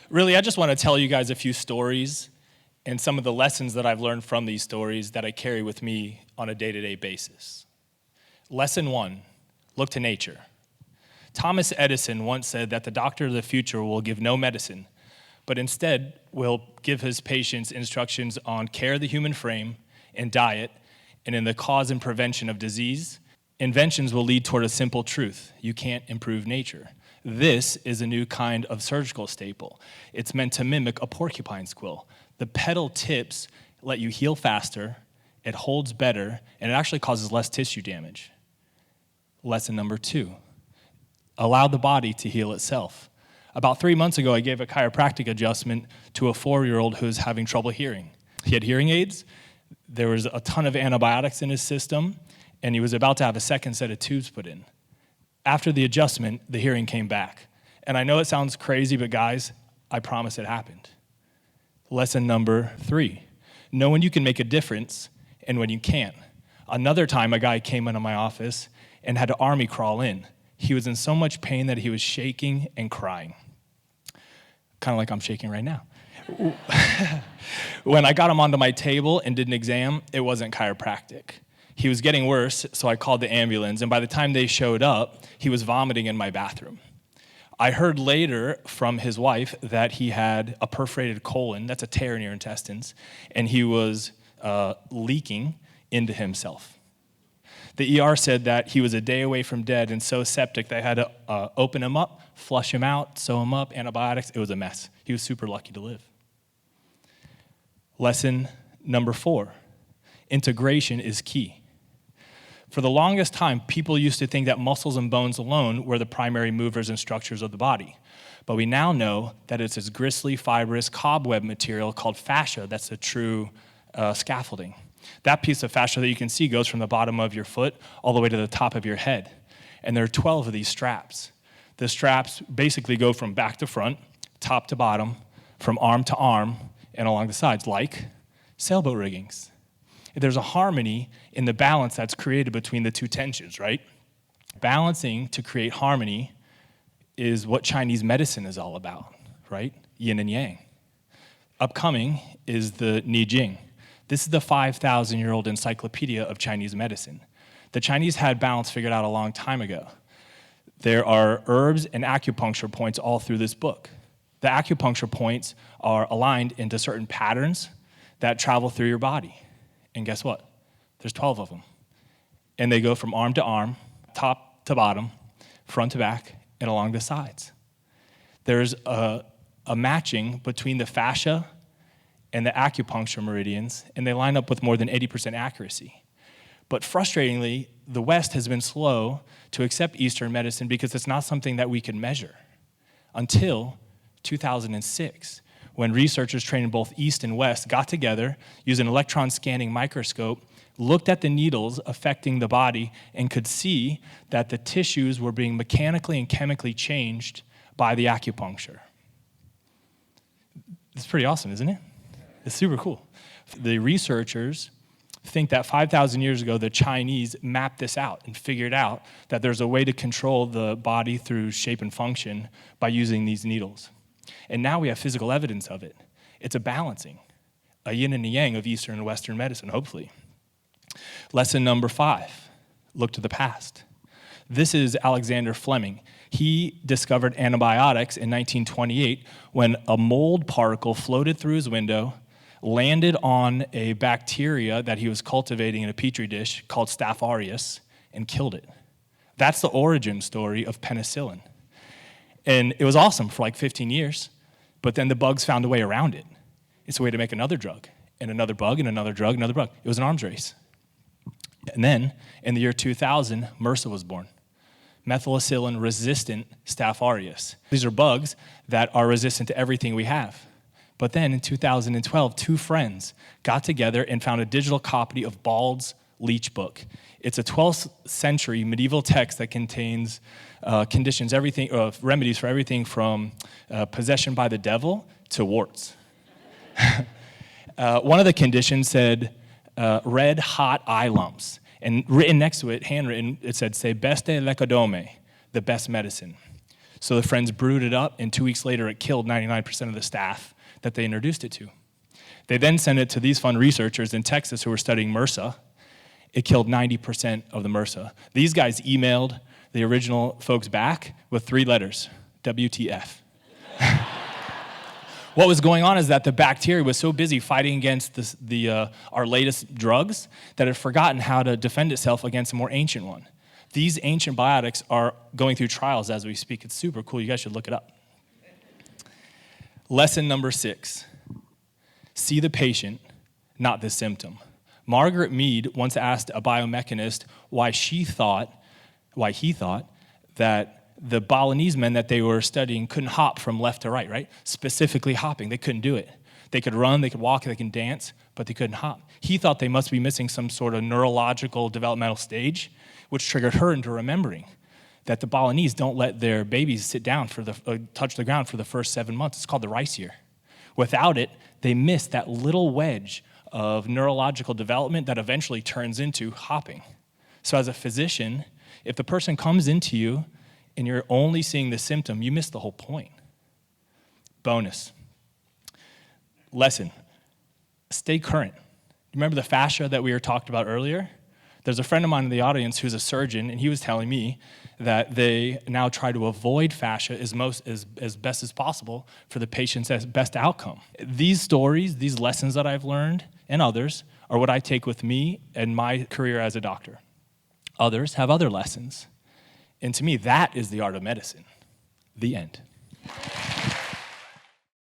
Really, I just want to tell you guys a few stories and some of the lessons that I've learned from these stories that I carry with me on a day-to-day basis. Lesson 1, look to nature. Thomas Edison once said that the doctor of the future will give no medicine, but instead will give his patients instructions on care of the human frame and diet, and in the cause and prevention of disease. Inventions will lead toward a simple truth: you can't improve nature. This is a new kind of surgical staple. It's meant to mimic a porcupine's quill. The petal tips let you heal faster, it holds better, and it actually causes less tissue damage. Lesson number 2, allow the body to heal itself. About 3 months ago, I gave a chiropractic adjustment to a 4-year-old who was having trouble hearing. He had hearing aids, there was a ton of antibiotics in his system, and he was about to have a second set of tubes put in. After the adjustment, the hearing came back. And I know it sounds crazy, but guys, I promise it happened. Lesson number 3, know when you can make a difference and when you can't. Another time, a guy came into my office and had to army crawl in. He was in so much pain that he was shaking and crying. Kind of like I'm shaking right now. When I got him onto my table and did an exam, it wasn't chiropractic. He was getting worse, so I called the ambulance, and by the time they showed up, he was vomiting in my bathroom. I heard later from his wife that he had a perforated colon, that's a tear in your intestines, and he was leaking into himself. The ER said that he was a day away from dead and so septic they had to open him up, flush him out, sew him up, antibiotics. It was a mess. He was super lucky to live. Lesson number 4, integration is key. For the longest time, people used to think that muscles and bones alone were the primary movers and structures of the body. But we now know that it's this gristly, fibrous, cobweb material called fascia that's the true scaffolding. That piece of fascia that you can see goes from the bottom of your foot all the way to the top of your head. And there are 12 of these straps. The straps basically go from back to front, top to bottom, from arm to arm, and along the sides, like sailboat riggings. There's a harmony in the balance that's created between the two tensions, right? Balancing to create harmony is what Chinese medicine is all about, right? Yin and yang. Upcoming is the Ni Jing. This is the 5,000-year-old encyclopedia of Chinese medicine. The Chinese had balance figured out a long time ago. There are herbs and acupuncture points all through this book. The acupuncture points are aligned into certain patterns that travel through your body. And guess what? There's 12 of them. And they go from arm to arm, top to bottom, front to back, and along the sides. There's a matching between the fascia and the acupuncture meridians, and they line up with more than 80% accuracy. But frustratingly, the West has been slow to accept Eastern medicine because it's not something that we can measure until 2006, when researchers trained in both East and West got together, used an electron scanning microscope, looked at the needles affecting the body, and could see that the tissues were being mechanically and chemically changed by the acupuncture. It's pretty awesome, isn't it? It's super cool. The researchers think that 5,000 years ago, the Chinese mapped this out and figured out that there's a way to control the body through shape and function by using these needles. And now we have physical evidence of it. It's a balancing, a yin and a yang of Eastern and Western medicine, hopefully. Lesson number 5, look to the past. This is Alexander Fleming. He discovered antibiotics in 1928 when a mold particle floated through his window, landed on a bacteria that he was cultivating in a petri dish called Staph aureus, and killed it. That's the origin story of penicillin. And it was awesome for like 15 years, but then the bugs found a way around it. It's a way to make another drug, and another bug, and another drug, another bug. It was an arms race. And then, in the year 2000, MRSA was born. Methicillin-resistant Staph aureus. These are bugs that are resistant to everything we have. But then, in 2012, 2 friends got together and found a digital copy of Bald's Leech Book. It's a 12th century medieval text that contains remedies for everything from possession by the devil to warts. One of the conditions said red hot eye lumps, and written next to it, handwritten, it said "Se beste lecodome," the best medicine. So the friends brewed it up, and 2 weeks later, it killed 99% of the staph that they introduced it to. They then sent it to these fun researchers in Texas who were studying MRSA. It killed 90% of the MRSA. These guys emailed the original folks back with 3 letters, WTF. What was going on is that the bacteria was so busy fighting against our latest drugs that it had forgotten how to defend itself against a more ancient one. These ancient biotics are going through trials as we speak. It's super cool. You guys should look it up. Lesson number 6. See the patient, not the symptom. Margaret Mead once asked a biomechanist why he thought that the Balinese men that they were studying couldn't hop from left to right? Specifically hopping. They couldn't do it. They could run, they could walk, they can dance, but they couldn't hop. He thought they must be missing some sort of neurological developmental stage, which triggered her into remembering that the Balinese don't let their babies sit down touch the ground for the first 7 months. It's called the rice year. Without it, they miss that little wedge of neurological development that eventually turns into hopping. So as a physician, if the person comes into you and you're only seeing the symptom, you miss the whole point. Bonus. Lesson. Stay current. Remember the fascia that we were talking about earlier? There's a friend of mine in the audience who's a surgeon, and he was telling me that they now try to avoid fascia as best as possible for the patient's best outcome. These stories, these lessons that I've learned, and others, are what I take with me and my career as a doctor. Others have other lessons. And to me, that is the art of medicine. The end.